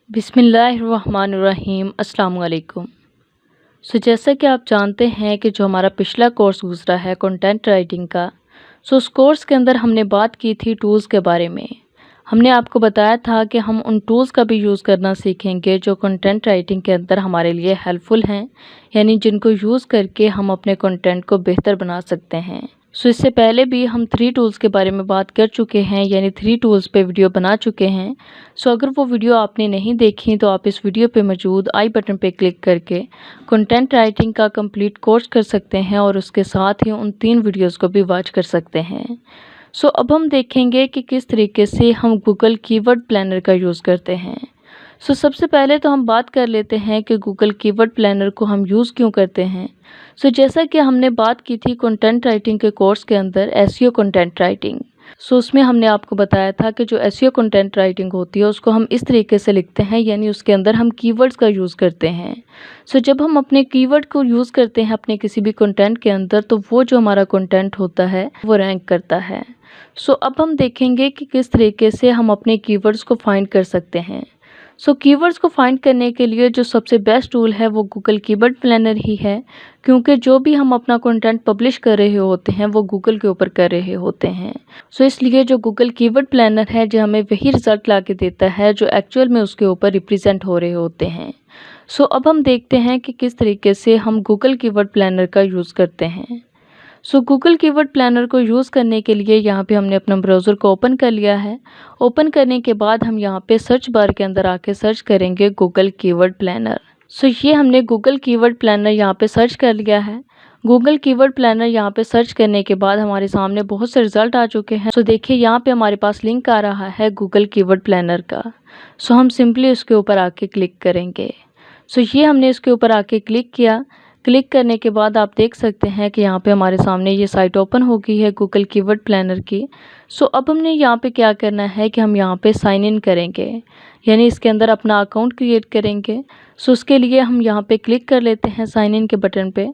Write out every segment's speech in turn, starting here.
बिस्मिल्लाहिर्रहमानिर्रहीम अस्सलाम वालेकुम। जैसा कि आप जानते हैं कि जो हमारा पिछला कोर्स गुज़रा है कंटेंट राइटिंग का, उस कोर्स के अंदर हमने बात की थी टूल्स के बारे में। हमने आपको बताया था कि हम उन टूल्स का भी यूज़ करना सीखेंगे जो कंटेंट राइटिंग के अंदर हमारे लिए हेल्पफुल हैं, यानी जिनको यूज़ करके हम अपने कंटेंट को बेहतर बना सकते हैं। इससे पहले भी हम 3 टूल्स के बारे में बात कर चुके हैं, यानी 3 टूल्स पे वीडियो बना चुके हैं। अगर वो वीडियो आपने नहीं देखी तो आप इस वीडियो पे मौजूद आई बटन पे क्लिक करके कंटेंट राइटिंग का कंप्लीट कोर्स कर सकते हैं और उसके साथ ही उन 3 वीडियोस को भी वॉच कर सकते हैं। अब हम देखेंगे कि किस तरीके से हम गूगल कीवर्ड प्लानर का यूज़ करते हैं। सबसे पहले तो हम बात कर लेते हैं कि गूगल कीवर्ड प्लानर को हम यूज़ क्यों करते हैं। जैसा कि हमने बात की थी कंटेंट राइटिंग के कोर्स के अंदर एसईओ कंटेंट राइटिंग, उसमें हमने आपको बताया था कि जो एसईओ कंटेंट राइटिंग होती है उसको हम इस तरीके से लिखते हैं, यानी उसके अंदर हम कीवर्ड्स का यूज़ करते हैं। जब हम अपने कीवर्ड को यूज़ करते हैं अपने किसी भी कंटेंट के अंदर, तो वो जो हमारा कंटेंट होता है वो रैंक करता है। अब हम देखेंगे कि किस तरीके से हम अपने कीवर्ड्स को फाइंड कर सकते हैं। कीवर्ड्स को फाइंड करने के लिए जो सबसे बेस्ट टूल है वो गूगल कीवर्ड प्लानर ही है, क्योंकि जो भी हम अपना कंटेंट पब्लिश कर रहे होते हैं वो गूगल के ऊपर कर रहे होते हैं। इसलिए जो गूगल कीवर्ड प्लानर है जो हमें वही रिज़ल्ट ला के देता है जो एक्चुअल में उसके ऊपर रिप्रेजेंट हो रहे होते हैं। अब हम देखते हैं कि किस तरीके से हम गूगल कीवर्ड प्लानर का यूज़ करते हैं। गूगल कीवर्ड प्लानर को यूज़ करने के लिए यहाँ पे हमने अपना ब्राउज़र को ओपन कर लिया है। ओपन करने के बाद हम यहाँ पे सर्च बार के अंदर आके सर्च करेंगे गूगल कीवर्ड प्लानर। ये हमने गूगल कीवर्ड प्लानर यहाँ पे सर्च कर लिया है। गूगल कीवर्ड प्लानर यहाँ पे सर्च करने के बाद हमारे सामने बहुत से रिज़ल्ट आ चुके हैं। देखिए यहाँ पे हमारे पास लिंक आ रहा है गूगल कीवर्ड प्लानर का। हम सिंपली उसके ऊपर आके क्लिक करेंगे। ये हमने इसके ऊपर आके क्लिक किया। क्लिक करने के बाद आप देख सकते हैं कि यहाँ पे हमारे सामने ये साइट ओपन हो गई है गूगल कीवर्ड प्लानर की। अब हमने यहाँ पे क्या करना है कि हम यहाँ पे साइन इन करेंगे, यानी इसके अंदर अपना अकाउंट क्रिएट करेंगे। उसके लिए हम यहाँ पे क्लिक कर लेते हैं साइन इन के बटन पे।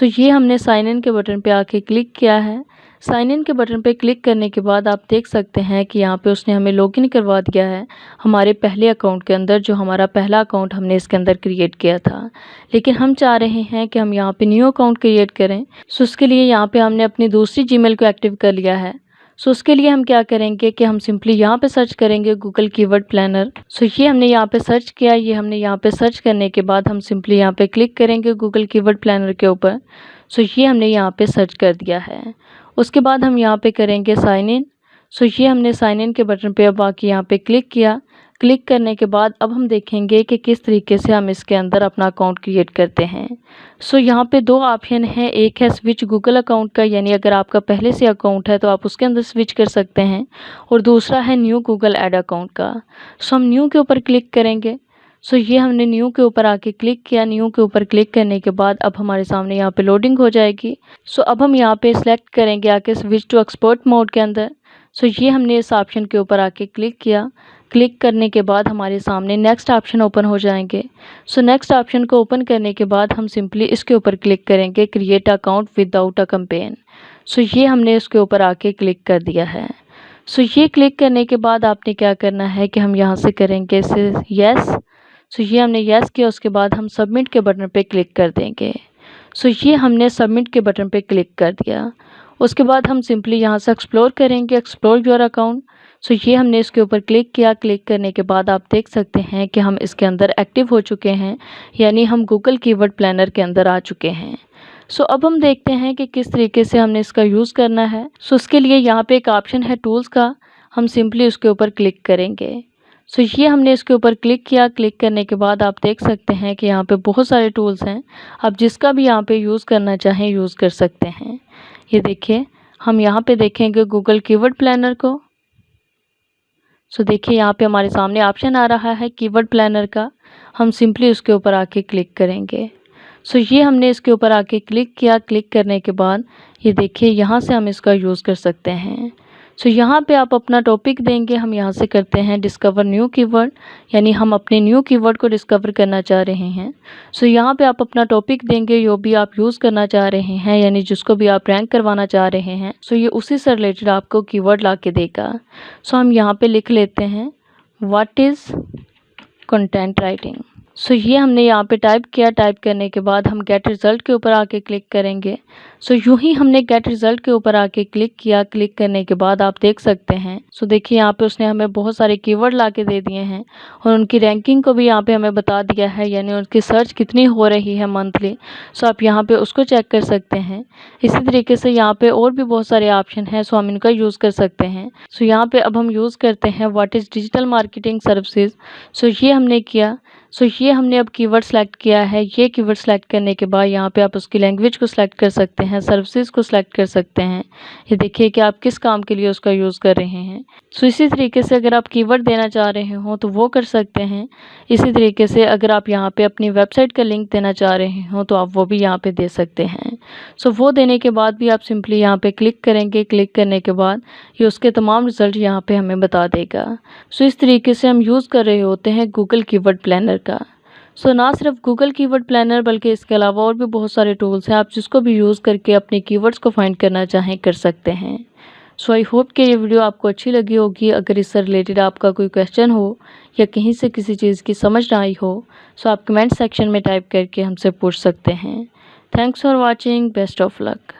ये हमने साइन इन के बटन पे आके क्लिक किया है। साइन इन के बटन पे क्लिक करने के बाद आप देख सकते हैं कि यहाँ पे उसने हमें लॉगिन करवा दिया है हमारे पहले अकाउंट के अंदर, जो हमारा पहला अकाउंट हमने इसके अंदर क्रिएट किया था। लेकिन हम चाह रहे हैं कि हम यहाँ पे न्यू अकाउंट क्रिएट करें। उसके लिए यहाँ पे हमने अपनी दूसरी जीमेल को एक्टिव कर लिया है। उसके लिए हम क्या करेंगे कि हम सिंपली यहाँ पे सर्च करेंगे गूगल कीवर्ड प्लानर। ये हमने यहाँ पे सर्च किया। ये हमने यहाँ पे सर्च करने के बाद हम सिंपली यहाँ पे क्लिक करेंगे गूगल कीवर्ड प्लानर के ऊपर। ये हमने यहाँ पे सर्च कर दिया है। उसके बाद हम यहाँ पे करेंगे साइन इन। ये हमने साइन इन के बटन पे अब आके यहाँ पे क्लिक किया। क्लिक करने के बाद अब हम देखेंगे कि किस तरीके से हम इसके अंदर अपना अकाउंट क्रिएट करते हैं। यहाँ पे 2 ऑप्शन है। एक है स्विच गूगल अकाउंट का, यानी अगर आपका पहले से अकाउंट है तो आप उसके अंदर स्विच कर सकते हैं, और दूसरा है न्यू गूगल ऐड अकाउंट का। हम न्यू के ऊपर क्लिक करेंगे। ये हमने न्यू के ऊपर आके क्लिक किया। न्यू के ऊपर क्लिक करने के बाद अब हमारे सामने यहाँ पे लोडिंग हो जाएगी। अब हम यहाँ पे सिलेक्ट करेंगे आके स्विच टू एक्सपोर्ट मोड के अंदर। ये हमने इस ऑप्शन के ऊपर आके क्लिक किया। क्लिक करने के बाद हमारे सामने नेक्स्ट ऑप्शन ओपन हो जाएंगे। नेक्स्ट ऑप्शन को ओपन करने के बाद हम सिंपली इसके ऊपर क्लिक करेंगे create account without a campaign. ये हमने इसके ऊपर आके क्लिक कर दिया है। ये क्लिक करने के बाद आपने क्या करना है कि हम यहाँ से करेंगे इसे यस। ये हमने यस किया। उसके बाद हम सबमिट के बटन पे क्लिक कर देंगे। ये हमने सबमिट के बटन पे क्लिक कर दिया। उसके बाद हम सिंपली यहाँ से एक्सप्लोर करेंगे एक्सप्लोर योर अकाउंट। ये हमने इसके ऊपर क्लिक किया। क्लिक करने के बाद आप देख सकते हैं कि हम इसके अंदर एक्टिव हो चुके हैं, यानी हम गूगल कीवर्ड प्लानर के अंदर आ चुके हैं। अब हम देखते हैं कि किस तरीके से हमने इसका यूज़ करना है। उसके लिए यहाँ पे एक ऑप्शन है टूल्स का, हम सिंपली उसके ऊपर क्लिक करेंगे। ये हमने इसके ऊपर क्लिक किया। क्लिक करने के बाद आप देख सकते हैं कि यहाँ पे बहुत सारे टूल्स हैं। आप जिसका भी यहाँ पे यूज़ करना चाहें यूज़ कर सकते हैं। ये देखिए हम यहाँ पे देखेंगे गूगल कीवर्ड प्लानर को। देखिए यहाँ पे हमारे सामने ऑप्शन आ रहा है कीवर्ड प्लानर का। हम सिंपली उसके ऊपर आके क्लिक करेंगे। ये हमने इसके ऊपर आके क्लिक किया। क्लिक करने के बाद ये देखिए यहाँ से हम इसका यूज़ कर सकते हैं। यहाँ पे आप अपना टॉपिक देंगे। हम यहाँ से करते हैं डिस्कवर न्यू कीवर्ड, यानी हम अपने न्यू कीवर्ड को डिस्कवर करना चाह रहे हैं। यहाँ पे आप अपना टॉपिक देंगे जो भी आप यूज़ करना चाह रहे हैं, यानी जिसको भी आप रैंक करवाना चाह रहे हैं। ये उसी से रिलेटेड आपको कीवर्ड ला के देगा। हम यहाँ पे लिख लेते हैं व्हाट इज़ कंटेंट राइटिंग। सो ये हमने यहाँ पे टाइप किया। टाइप करने के बाद हम गेट रिज़ल्ट के ऊपर आके क्लिक करेंगे। सो यूँ ही हमने गेट रिज़ल्ट के ऊपर आके क्लिक किया। क्लिक करने के बाद आप देख सकते हैं, सो देखिए यहाँ पे उसने हमें बहुत सारे कीवर्ड ला के दे दिए हैं और उनकी रैंकिंग को भी यहाँ पे हमें बता दिया है, यानी उनकी सर्च कितनी हो रही है मंथली। सो आप यहाँ पे उसको चेक कर सकते हैं। इसी तरीके से यहाँ पे और भी बहुत सारे ऑप्शन हैं, सो हम इनका यूज़ कर सकते हैं। सो यहाँ पे अब हम यूज़ करते हैं what is digital marketing services. So ये हमने किया। सो ये हमने अब कीवर्ड सेलेक्ट किया है। ये कीवर्ड सेलेक्ट करने के बाद यहाँ पे आप उसकी लैंग्वेज को सिलेक्ट कर सकते हैं, सर्विसेज को सिलेक्ट कर सकते हैं। ये देखिए कि आप किस काम के लिए उसका यूज़ कर रहे हैं। सो इसी तरीके से अगर आप कीवर्ड देना चाह रहे हो तो वो कर सकते हैं। इसी तरीके से अगर आप यहाँ पे अपनी वेबसाइट का लिंक देना चाह रहे हो तो आप वो भी यहाँ पे दे सकते हैं। सो वो देने के बाद भी आप सिंपली यहाँ पे क्लिक करेंगे। क्लिक करने के बाद ये उसके तमाम रिज़ल्ट यहाँ पे हमें बता देगा। सो इस तरीके से हम यूज़ कर रहे होते हैं गूगल कीवर्ड प्लानर का। सो ना सिर्फ गूगल कीवर्ड प्लानर बल्कि इसके अलावा और भी बहुत सारे टूल्स हैं, आप जिसको भी यूज़ करके अपने कीवर्ड्स को फाइंड करना चाहें कर सकते हैं। सो आई होप कि ये वीडियो आपको अच्छी लगी होगी। अगर इससे रिलेटेड आपका कोई क्वेश्चन हो या कहीं से किसी चीज़ की समझ ना आई हो, सो आप कमेंट सेक्शन में टाइप करके हमसे पूछ सकते हैं। Thanks for watching. Best of luck.